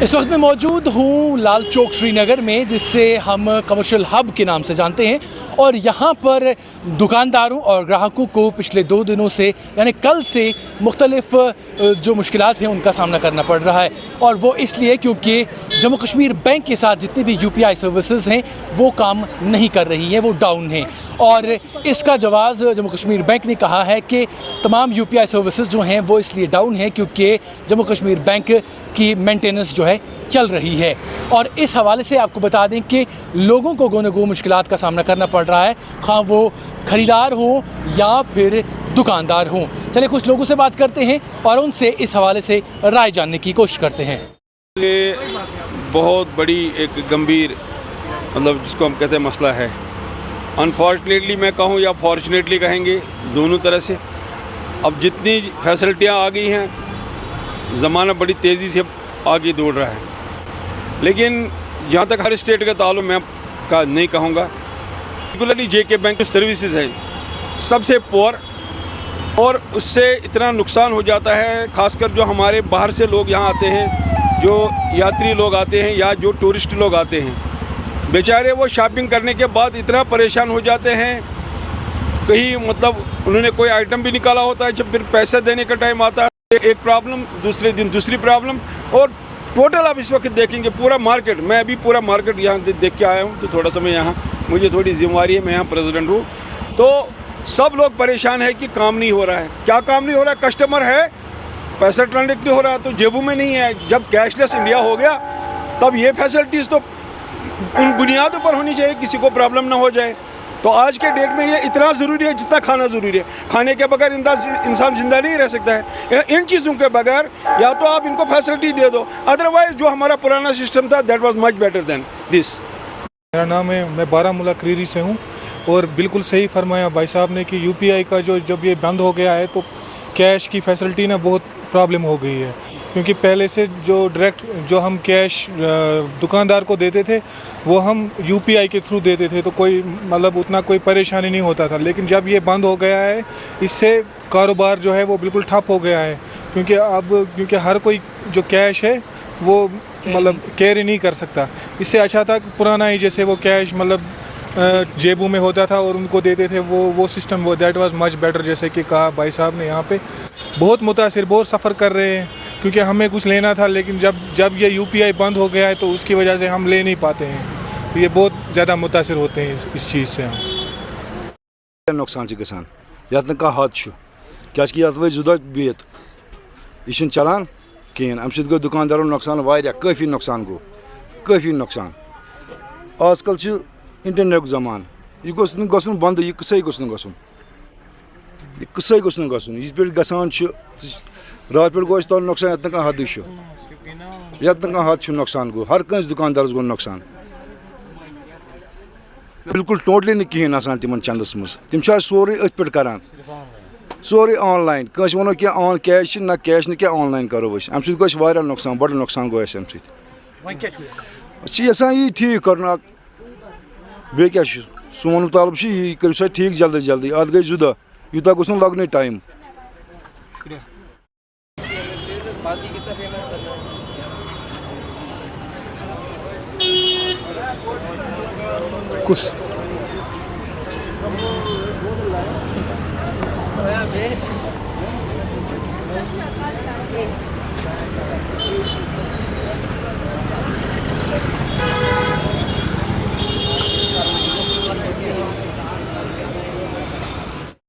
इस वक्त मैं मौजूद हूँ लाल चौक श्रीनगर में, जिससे हम कमर्शियल हब के नाम से जानते हैं। और यहाँ पर दुकानदारों और ग्राहकों को पिछले 2 दिनों से यानी कल से मुख्तलिफ जो मुश्किलात हैं उनका सामना करना पड़ रहा है। और वो इसलिए क्योंकि जम्मू कश्मीर बैंक के साथ जितनी भी UPI सर्विसेज हैं वो काम नहीं कर रही हैं, वो डाउन हैं। और इसका जवाब जम्मू कश्मीर बैंक ने कहा है कि तमाम UPI सर्विसेज जो हैं वो इसलिए डाउन हैं क्योंकि जम्मू कश्मीर बैंक की मेंटेनेंस जो है चल रही है। और इस हवाले से आपको बता दें कि लोगों को गो न गो मुश्किलात का सामना करना पड़ रहा है, खां वो ख़रीदार हों या फिर दुकानदार हों। चलिए कुछ लोगों से बात करते हैं और उनसे इस हवाले से राय जानने की कोशिश करते हैं। ये बहुत बड़ी एक गंभीर जिसको हम कहते हैं मसला है। अनफॉर्चुनेटली मैं कहूँ या फॉर्चुनेटली कहेंगे, दोनों तरह से अब जितनी फैसिलिटियाँ आ गई हैं, ज़माना बड़ी तेज़ी से आगे दौड़ रहा है। लेकिन जहाँ तक हर स्टेट का ताल्लुक मैं का नहीं कहूँगा, पर्टिकुलरली JK बैंक की सर्विसेज है सबसे पुअर, और उससे इतना नुकसान हो जाता है। ख़ासकर जो हमारे बाहर से लोग यहाँ आते हैं, जो यात्री लोग आते हैं या जो टूरिस्ट लोग आते हैं, बेचारे वो शॉपिंग करने के बाद इतना परेशान हो जाते हैं। कहीं उन्होंने कोई आइटम भी निकाला होता है, जब फिर पैसे देने का टाइम आता है एक प्रॉब्लम, दूसरे दिन दूसरी प्रॉब्लम। और टोटल आप इस वक्त देखेंगे पूरा मार्केट, मैं अभी पूरा मार्केट यहाँ देख के आया हूँ, तो थोड़ा समय यहाँ मुझे थोड़ी जिम्मेवारी है, मैं यहाँ प्रेसिडेंट हूँ। तो सब लोग परेशान है कि काम नहीं हो रहा है। क्या काम नहीं हो रहा है? कस्टमर है, पैसा ट्रांजेक्ट नहीं हो रहा है, तो जेबों में नहीं है। जब कैशलेस इंडिया हो गया तब ये फैसिलिटीज़ तो उन बुनियादों पर होनी चाहिए, किसी को प्रॉब्लम ना हो जाए। तो आज के डेट में ये इतना ज़रूरी है जितना खाना ज़रूरी है। खाने के बगैर इंसान ज़िंदा नहीं रह सकता है। इन चीज़ों के बगैर या तो आप इनको फैसिलिटी दे दो, अदरवाइज़ जो हमारा पुराना सिस्टम था that was much better than this. मेरा नाम है, मैं बारामूला क्रीरी से हूँ। और बिल्कुल सही फरमाया भाई साहब ने कि UPI का जब ये बंद हो गया है तो कैश की फैसिलिटी ना बहुत प्रॉब्लम हो गई है। क्योंकि पहले से जो डायरेक्ट जो हम कैश दुकानदार को देते थे वो हम UPI के थ्रू देते थे, तो कोई उतना कोई परेशानी नहीं होता था। लेकिन जब ये बंद हो गया है, इससे कारोबार जो है वो बिल्कुल ठप हो गया है। क्योंकि हर कोई जो कैश है वो कैरी नहीं कर सकता। इससे अच्छा था पुराना ही, जैसे वो कैश जेबों में होता था और उनको देते थे, वो सिस्टम वो दैट वाज मच बेटर। जैसे कि कहा भाई साहब ने, यहाँ पे बहुत मुतासिर, बहुत सफ़र कर रहे हैं क्योंकि हमें कुछ लेना था। लेकिन जब ये UPI बंद हो गया है तो उसकी वजह से हम ले नहीं पाते हैं, तो ये बहुत ज़्यादा मुतासिर होते हैं इस चीज़ से हम। नुकसान गसान यत हद क्या वो जुदा बित यह चलान कहें, अम गो दुकानदारों नुकसान, काफ़ी नुकसान गो, काफ़ी नुकसान। आजकल इंटरनेट जमान, यह गोस बंद, यह कसे गोस गसन, यह कसे गोस गसन। यह पे गसान रात पे गो तो नुकसान, यत हद यत हद नुकसान गो, हर कंस दुकानदारस गो नुकसान। बिल्कुल टोटली नहीं कहें आसान तिमन चंदस मज, तिम सोरे अथ पे करान, सोरे ऑनलाइन। कंस वो क्या ऑन कैश ना कैश क्या ऑनलाइन करो अम सो नुकसान, बड़ नुकसान गो अम सो यह ठीक कर। बे क्या सोन मुतालब यह करो सा ठीक जल्दी जल्दी, अत गई जुदा, यूत गोस लगन टाइम। कुछ